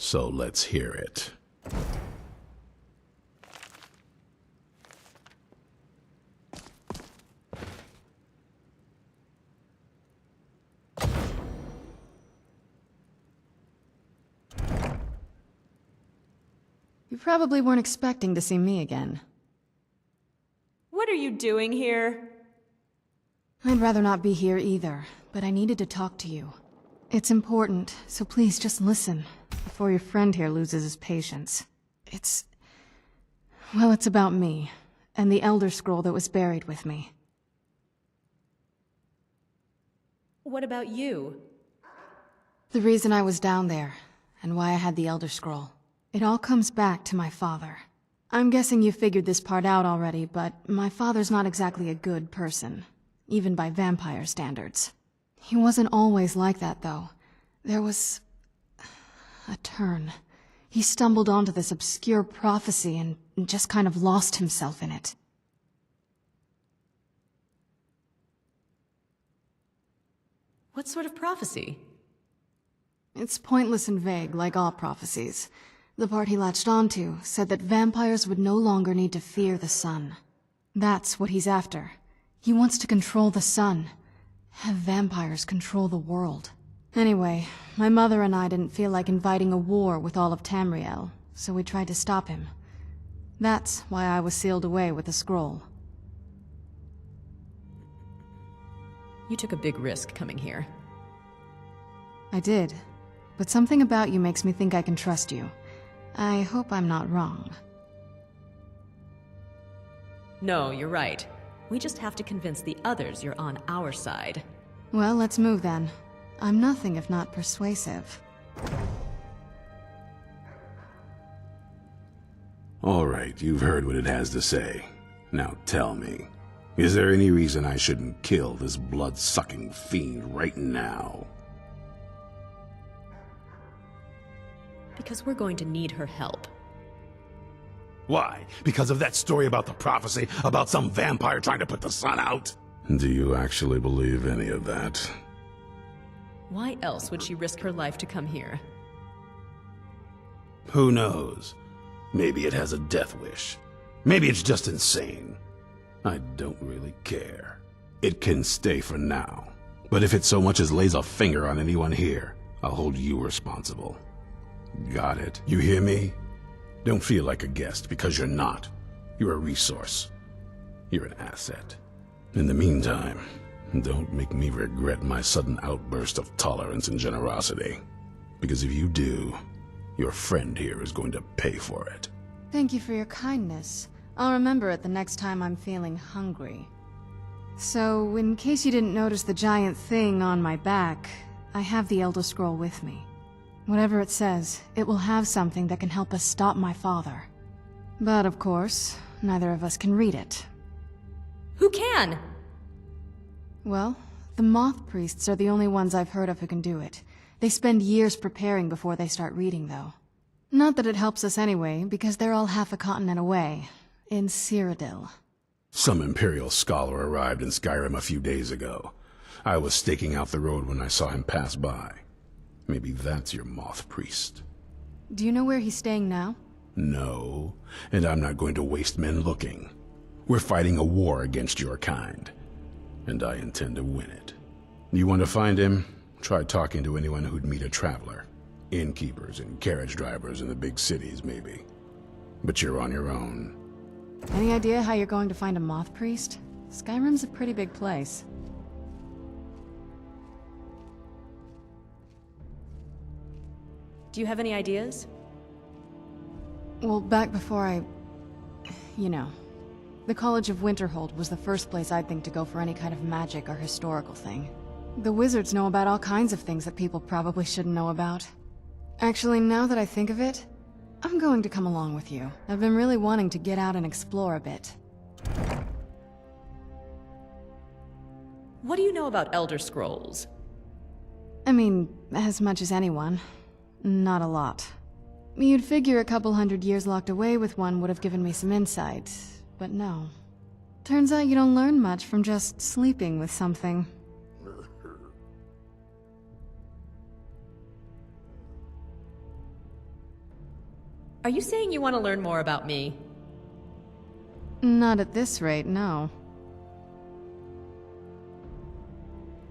So let's hear it. You probably weren't expecting to see me again. What are you doing here? I'd rather not be here either, but I needed to talk to you. It's important, so please just listen, before your friend here loses his patience. Well, it's about me, and the Elder Scroll that was buried with me. What about you? The reason I was down there, and why I had the Elder Scroll. It all comes back to my father. I'm guessing you figured this part out already, but my father's not exactly a good person, even by vampire standards. He wasn't always like that, though. There was a turn. He stumbled onto this obscure prophecy and just kind of lost himself in it. What sort of prophecy? It's pointless and vague, like all prophecies. The part he latched onto said that vampires would no longer need to fear the sun. That's what he's after. He wants to control the sun. Have vampires control the world. Anyway, my mother and I didn't feel like inviting a war with all of Tamriel, so we tried to stop him. That's why I was sealed away with the scroll. You took a big risk coming here. I did, but something about you makes me think I can trust you. I hope I'm not wrong. No, you're right. We just have to convince the others you're on our side. Well, let's move then. I'm nothing if not persuasive. All right, you've heard what it has to say. Now tell me, is there any reason I shouldn't kill this blood-sucking fiend right now? Because we're going to need her help. Why? Because of that story about the prophecy, about some vampire trying to put the sun out? Do you actually believe any of that? Why else would she risk her life to come here? Who knows? Maybe it has a death wish. Maybe it's just insane. I don't really care. It can stay for now. But if it so much as lays a finger on anyone here, I'll hold you responsible. Got it. You hear me? Don't feel like a guest, because you're not. You're a resource. You're an asset. In the meantime, don't make me regret my sudden outburst of tolerance and generosity. Because if you do, your friend here is going to pay for it. Thank you for your kindness. I'll remember it the next time I'm feeling hungry. So, in case you didn't notice the giant thing on my back, I have the Elder Scroll with me. Whatever it says, it will have something that can help us stop my father. But of course, neither of us can read it. Who can? Well, the moth priests are the only ones I've heard of who can do it. They spend years preparing before they start reading, though. Not that it helps us anyway, because they're all half a continent away, in Cyrodiil. Some Imperial scholar arrived in Skyrim a few days ago. I was staking out the road when I saw him pass by. Maybe that's your moth priest. Do you know where he's staying now? No, and I'm not going to waste men looking. We're fighting a war against your kind, and I intend to win it. You want to find him? Try talking to anyone who'd meet a traveler. Innkeepers and carriage drivers in the big cities, maybe. But you're on your own. Any idea how you're going to find a moth priest? Skyrim's a pretty big place. Do you have any ideas? Well, back before the College of Winterhold was the first place I'd think to go for any kind of magic or historical thing. The wizards know about all kinds of things that people probably shouldn't know about. Actually, now that I think of it, I'm going to come along with you. I've been really wanting to get out and explore a bit. What do you know about Elder Scrolls? I mean, as much as anyone. Not a lot. You'd figure a couple hundred years locked away with one would have given me some insight, but no. Turns out you don't learn much from just sleeping with something. Are you saying you want to learn more about me? Not at this rate, no.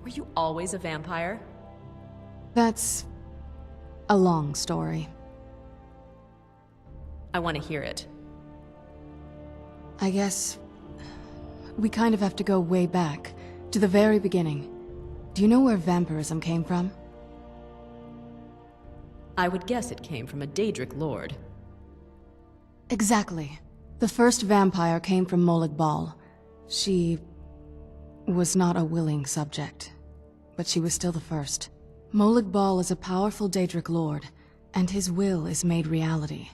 Were you always a vampire? That's a long story. I want to hear it. I guess we kind of have to go way back, to the very beginning. Do you know where vampirism came from? I would guess it came from a Daedric lord. Exactly. The first vampire came from Molag Bal. She was not a willing subject, but she was still the first. Molag Bal is a powerful Daedric lord, and his will is made reality.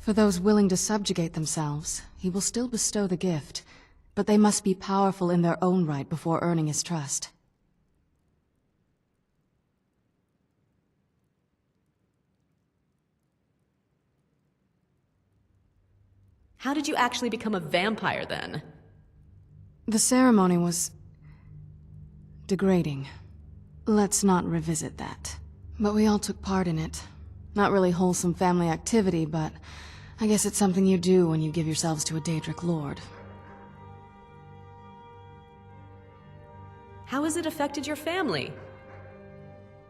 For those willing to subjugate themselves, he will still bestow the gift, but they must be powerful in their own right before earning his trust. How did you actually become a vampire then? The ceremony was degrading. Let's not revisit that. But we all took part in it. Not really wholesome family activity, but I guess it's something you do when you give yourselves to a Daedric lord. How has it affected your family?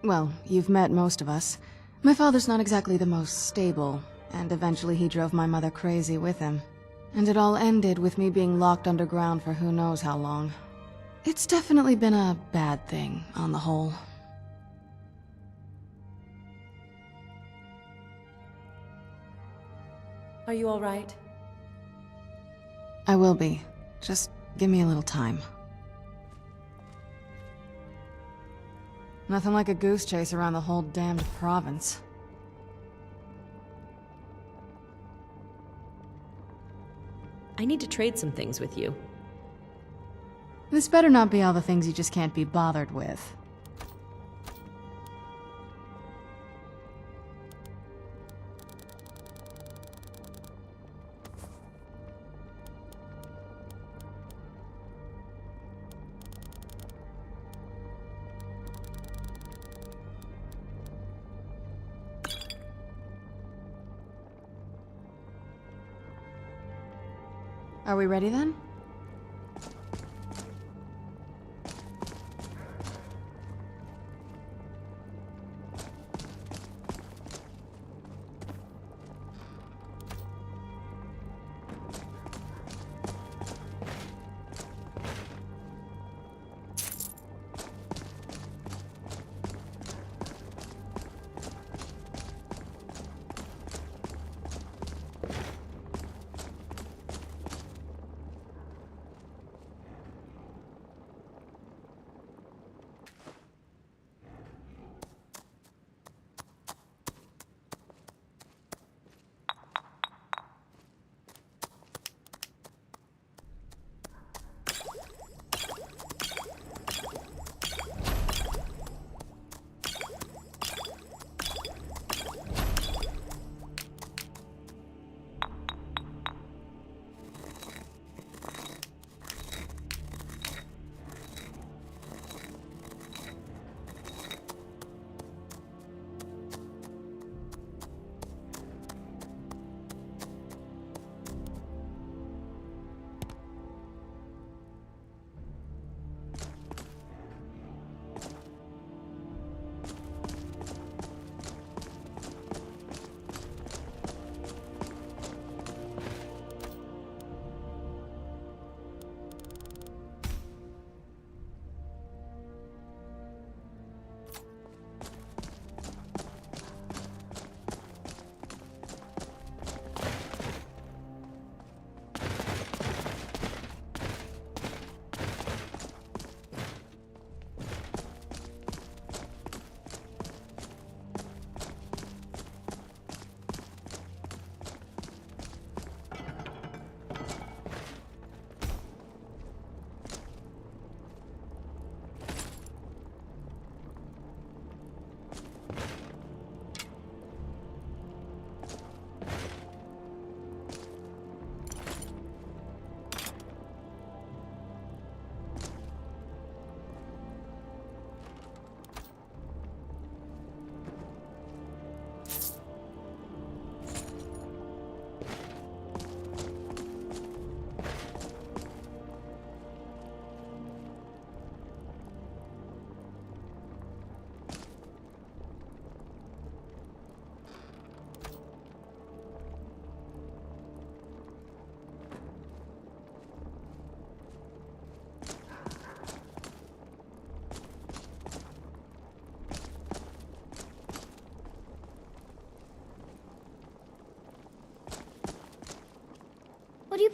Well, you've met most of us. My father's not exactly the most stable, and eventually he drove my mother crazy with him. And it all ended with me being locked underground for who knows how long. It's definitely been a bad thing, on the whole. Are you all right? I will be. Just give me a little time. Nothing like a goose chase around the whole damned province. I need to trade some things with you. This better not be all the things you just can't be bothered with. Are we ready then?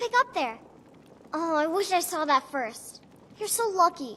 pick up there? Oh, I wish I saw that first. You're so lucky.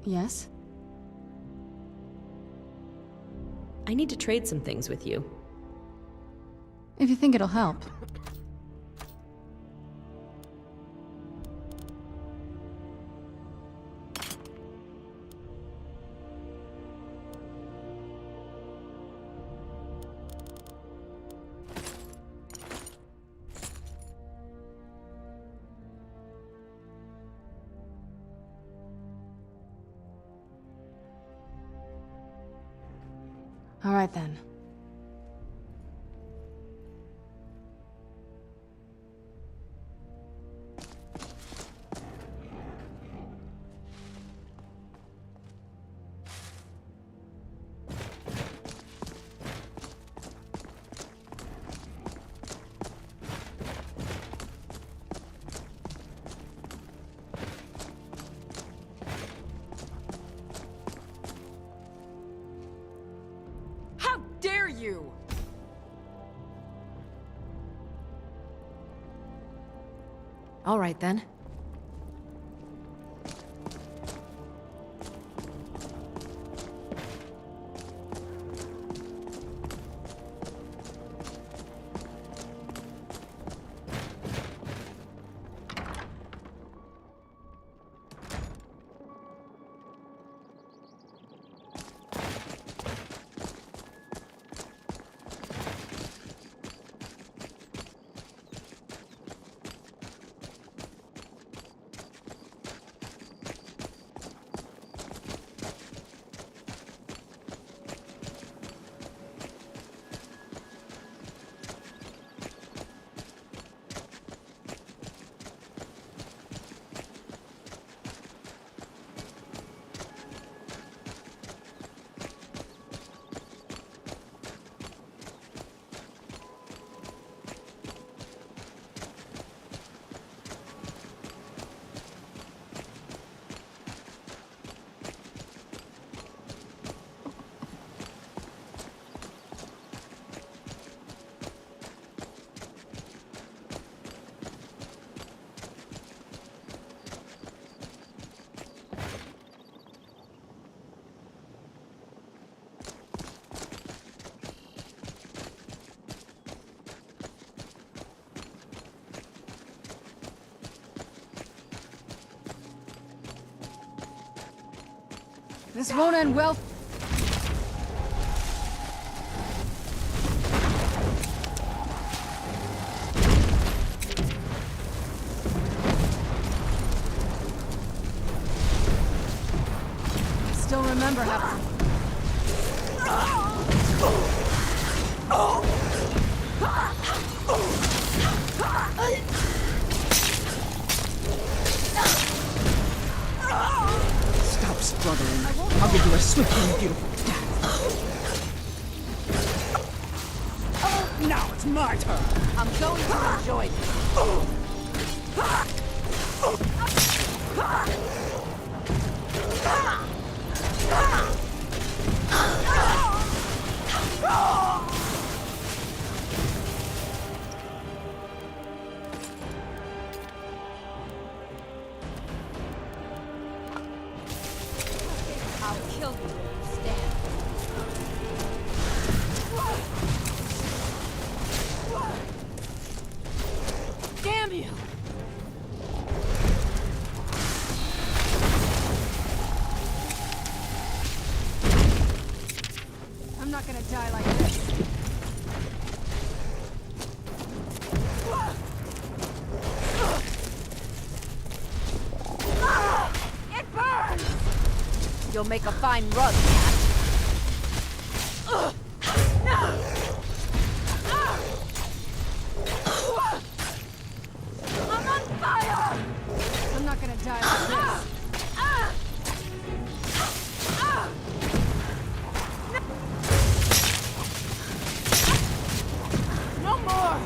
Yes? I need to trade some things with you. If you think it'll help. All right then. Dare you! All right then. This won't end well. I still remember how... Stop struggling. I'll give you a swift and beautiful death. Now it's my turn. I'm going to enjoy this. I'll kill you where you stand. Damn you! I'm not gonna die like this. It burns! You'll make a fine rug, cat. I'm on fire! I'm not gonna die like this. No more!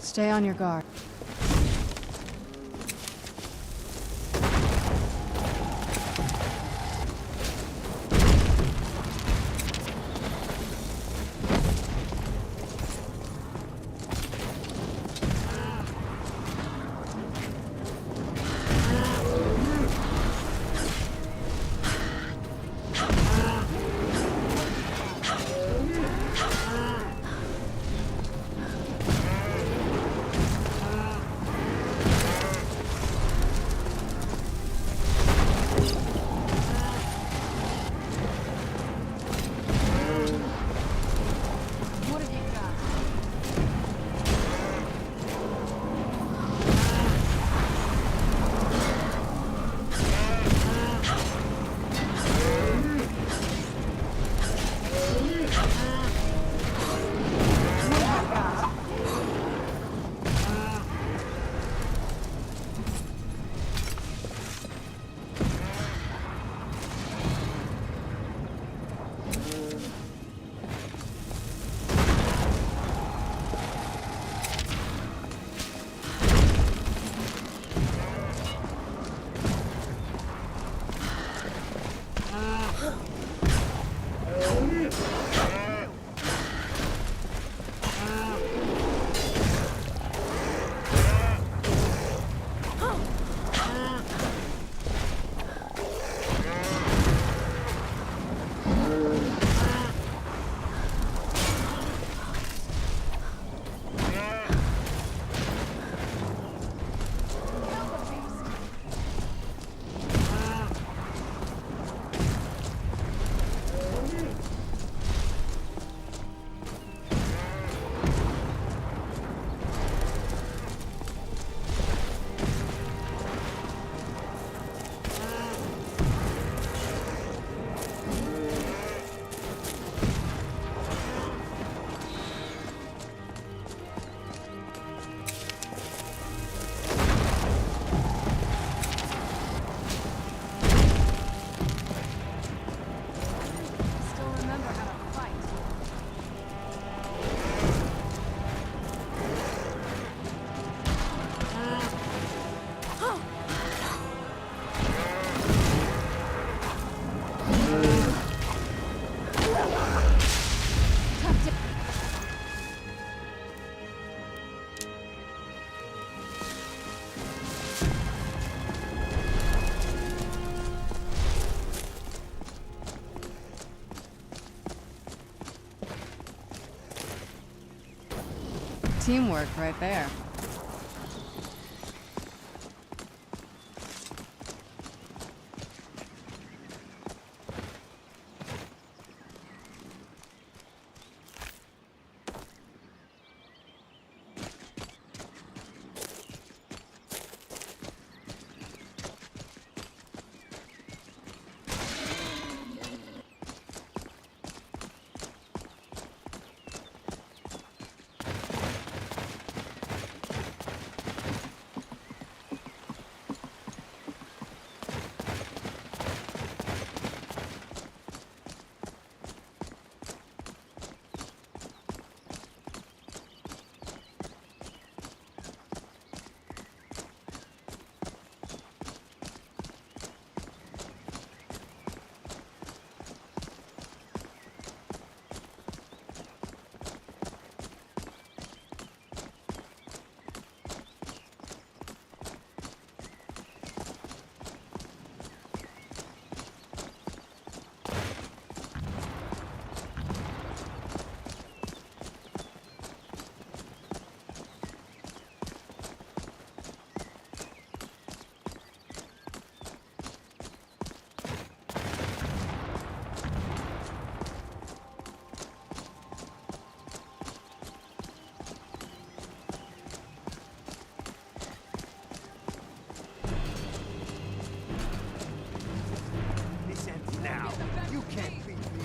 Stay on your guard. teamwork right there. Now, you can't beat me.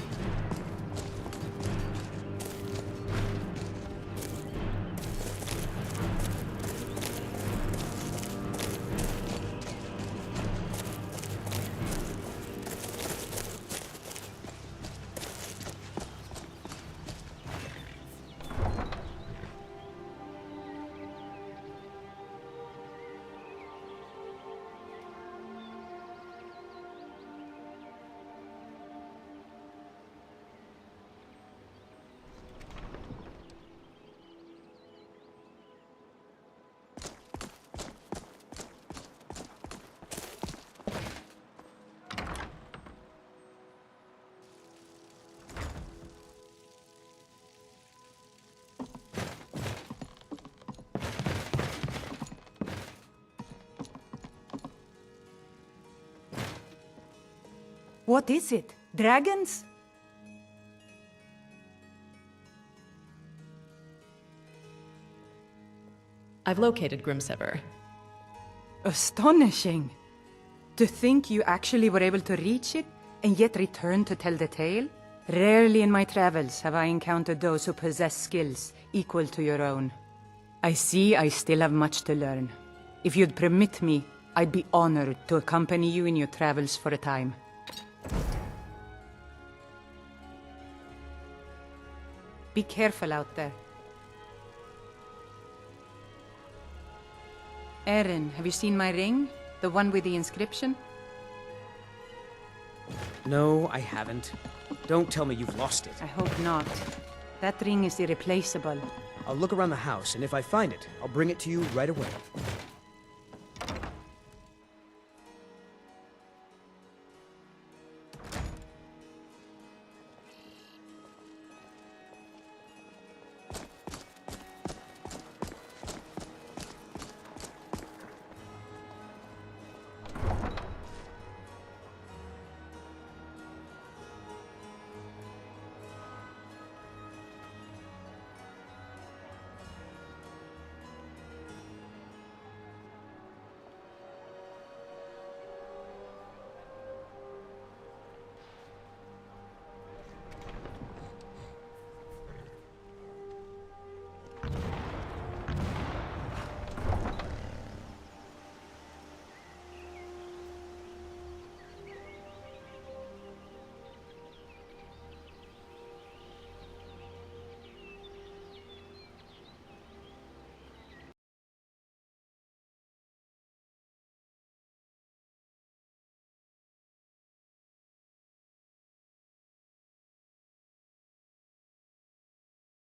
What is it? Dragons? I've located Grimsever. Astonishing. To think you actually were able to reach it, and yet return to tell the tale? Rarely in my travels have I encountered those who possess skills equal to your own. I see I still have much to learn. If you'd permit me, I'd be honored to accompany you in your travels for a time. Be careful out there. Erin, have you seen my ring? The one with the inscription? No, I haven't. Don't tell me you've lost it. I hope not. That ring is irreplaceable. I'll look around the house, and if I find it, I'll bring it to you right away.